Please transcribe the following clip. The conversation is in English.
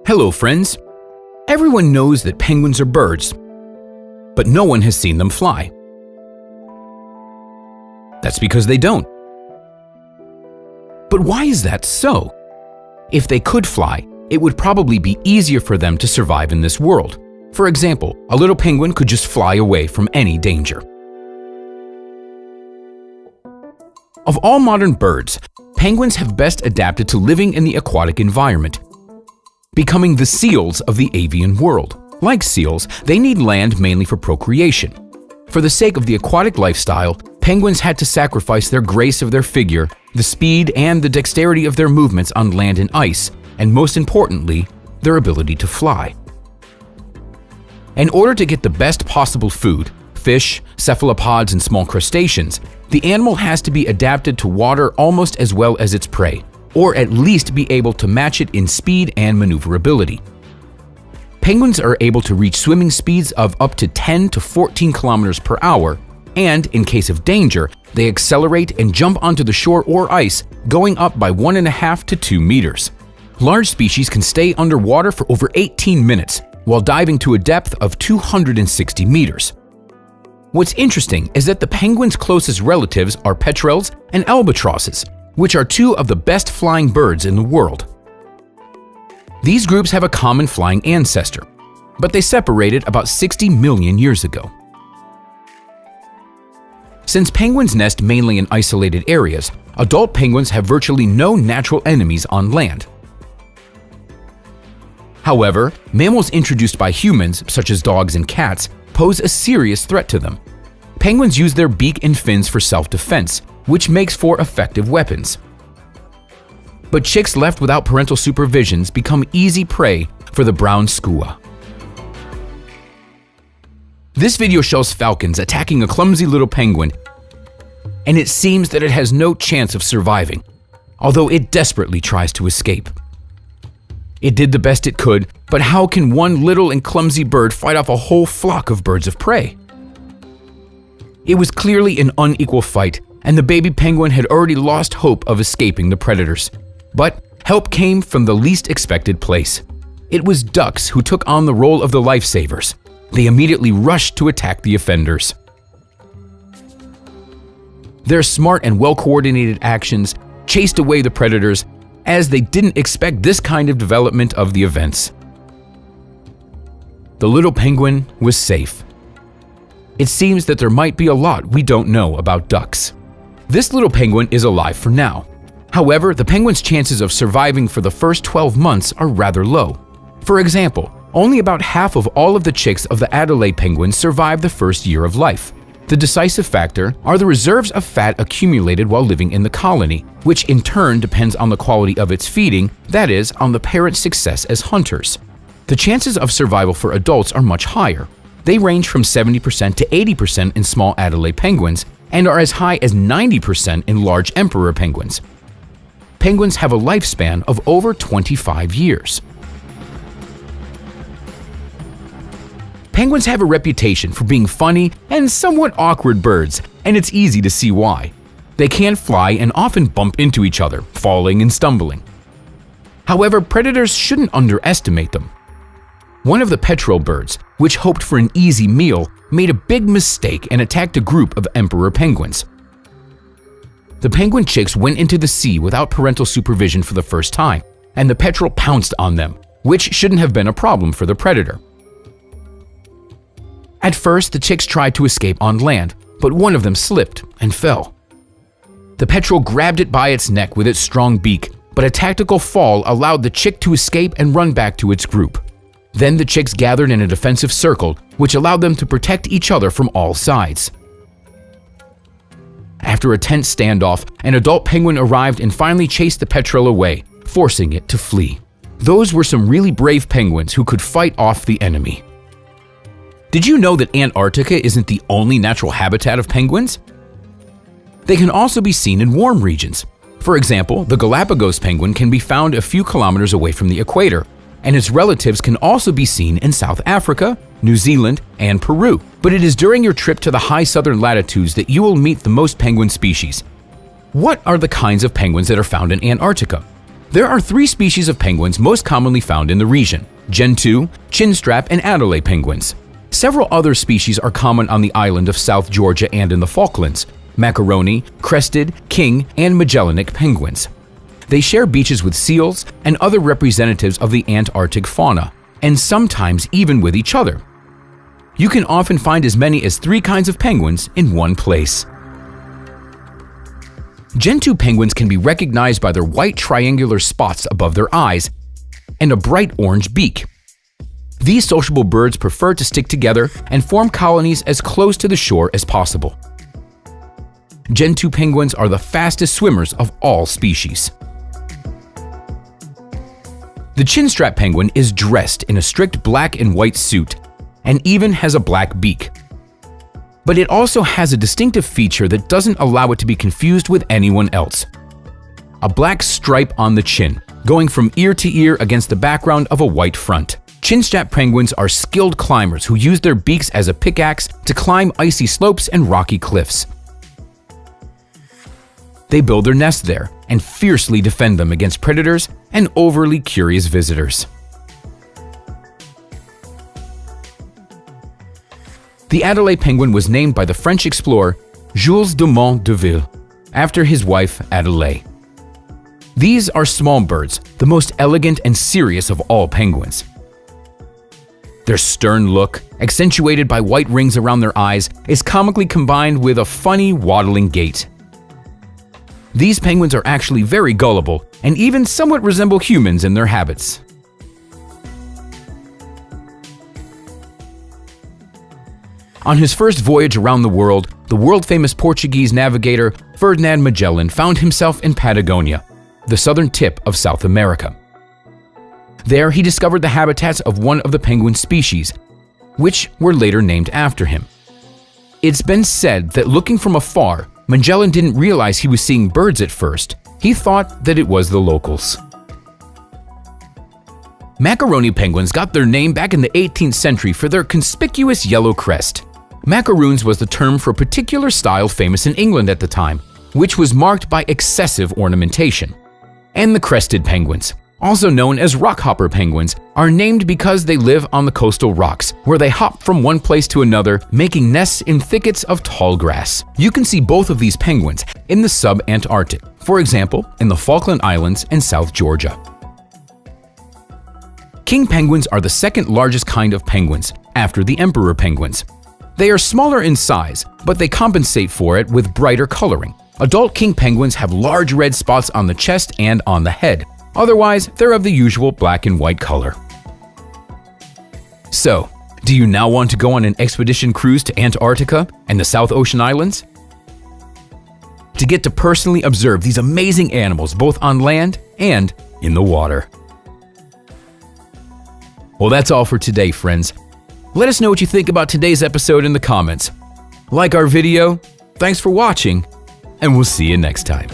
Hello, friends. Everyone knows that penguins are birds, but no one has seen them fly. That's because they don't. But why is that so? If they could fly, it would probably be easier for them to survive in this world. For example, a little penguin could just fly away from any danger. Of all modern birds, penguins have best adapted to living in the aquatic environment, becoming the seals of the avian world. Like seals, they need land mainly for procreation. For the sake of the aquatic lifestyle, penguins had to sacrifice their grace of their figure, the speed and the dexterity of their movements on land and ice, and most importantly, their ability to fly. In order to get the best possible food, fish, cephalopods, and small crustaceans, the animal has to be adapted to water almost as well as its prey, or at least be able to match it in speed and maneuverability. Penguins are able to reach swimming speeds of up to 10 to 14 kilometers per hour, and in case of danger, they accelerate and jump onto the shore or ice, going up by 1.5 to 2 meters. Large species can stay underwater for over 18 minutes, while diving to a depth of 260 meters. What's interesting is that the penguin's closest relatives are petrels and albatrosses, which are two of the best flying birds in the world. These groups have a common flying ancestor, but they separated about 60 million years ago. Since penguins nest mainly in isolated areas, adult penguins have virtually no natural enemies on land. However, mammals introduced by humans, such as dogs and cats, pose a serious threat to them. Penguins use their beak and fins for self-defense, which makes for effective weapons. But chicks left without parental supervisions become easy prey for the brown skua. This video shows falcons attacking a clumsy little penguin, and it seems that it has no chance of surviving, although it desperately tries to escape. It did the best it could, but how can one little and clumsy bird fight off a whole flock of birds of prey? It was clearly an unequal fight, and the baby penguin had already lost hope of escaping the predators. But help came from the least expected place. It was ducks who took on the role of the lifesavers. They immediately rushed to attack the offenders. Their smart and well-coordinated actions chased away the predators, as they didn't expect this kind of development of the events. The little penguin was safe. It seems that there might be a lot we don't know about ducks. This little penguin is alive for now. However, the penguin's chances of surviving for the first 12 months are rather low. For example, only about half of all of the chicks of the adelie penguin survive the first year of life. The decisive factor are the reserves of fat accumulated while living in the colony, which in turn depends on the quality of its feeding, that is, on the parent's success as hunters. The chances of survival for adults are much higher. They range from 70% to 80% in small adelie penguins and are as high as 90% in large emperor penguins. Penguins have a lifespan of over 25 years. Penguins have a reputation for being funny and somewhat awkward birds, and it's easy to see why. They can't fly and often bump into each other, falling and stumbling. However, predators shouldn't underestimate them. One of the petrel birds, which hoped for an easy meal, made a big mistake and attacked a group of emperor penguins. The penguin chicks went into the sea without parental supervision for the first time, and the petrel pounced on them, which shouldn't have been a problem for the predator. At first, the chicks tried to escape on land, but one of them slipped and fell. The petrel grabbed it by its neck with its strong beak, but a tactical fall allowed the chick to escape and run back to its group. Then the chicks gathered in a defensive circle, which allowed them to protect each other from all sides. After a tense standoff, an adult penguin arrived and finally chased the petrel away, forcing it to flee. Those were some really brave penguins who could fight off the enemy. Did you know that Antarctica isn't the only natural habitat of penguins? They can also be seen in warm regions. For example, the Galapagos penguin can be found a few kilometers away from the equator, and its relatives can also be seen in South Africa, New Zealand, and Peru. But it is during your trip to the high southern latitudes that you will meet the most penguin species. What are the kinds of penguins that are found in Antarctica? There are 3 species of penguins most commonly found in the region: gentoo, chinstrap, and adelie penguins. Several other species are common on the island of South Georgia and in the Falklands: macaroni, crested, king, and Magellanic penguins. They share beaches with seals and other representatives of the Antarctic fauna, and sometimes even with each other. You can often find as many as 3 kinds of penguins in one place. Gentoo penguins can be recognized by their white triangular spots above their eyes and a bright orange beak. These sociable birds prefer to stick together and form colonies as close to the shore as possible. Gentoo penguins are the fastest swimmers of all species. The chinstrap penguin is dressed in a strict black and white suit and even has a black beak. But it also has a distinctive feature that doesn't allow it to be confused with anyone else: a black stripe on the chin, going from ear to ear against the background of a white front. Chinstrap penguins are skilled climbers who use their beaks as a pickaxe to climb icy slopes and rocky cliffs. They build their nests there and fiercely defend them against predators and overly curious visitors. The adelie penguin was named by the French explorer Jules Dumont d'Urville after his wife Adelie. These are small birds, the most elegant and serious of all penguins. Their stern look, accentuated by white rings around their eyes, is comically combined with a funny waddling gait. These penguins are actually very gullible and even somewhat resemble humans in their habits. On his first voyage around the world-famous Portuguese navigator Ferdinand Magellan found himself in Patagonia, the southern tip of South America. There, he discovered the habitats of one of the penguin species, which were later named after him. It's been said that looking from afar, Magellan didn't realize he was seeing birds at first. He thought that it was the locals. Macaroni penguins got their name back in the 18th century for their conspicuous yellow crest. Macaroons was the term for a particular style famous in England at the time, which was marked by excessive ornamentation. And the crested penguins, also known as rockhopper penguins, are named because they live on the coastal rocks, where they hop from one place to another, making nests in thickets of tall grass. You can see both of these penguins in the sub-Antarctic, for example, in the Falkland Islands and South Georgia. King penguins are the second largest kind of penguins, after the emperor penguins. They are smaller in size, but they compensate for it with brighter coloring. Adult king penguins have large red spots on the chest and on the head. Otherwise, they're of the usual black and white color. So, do you now want to go on an expedition cruise to Antarctica and the South Ocean Islands? To get to personally observe these amazing animals both on land and in the water. Well, that's all for today, friends. Let us know what you think about today's episode in the comments. Like our video, thanks for watching, and we'll see you next time.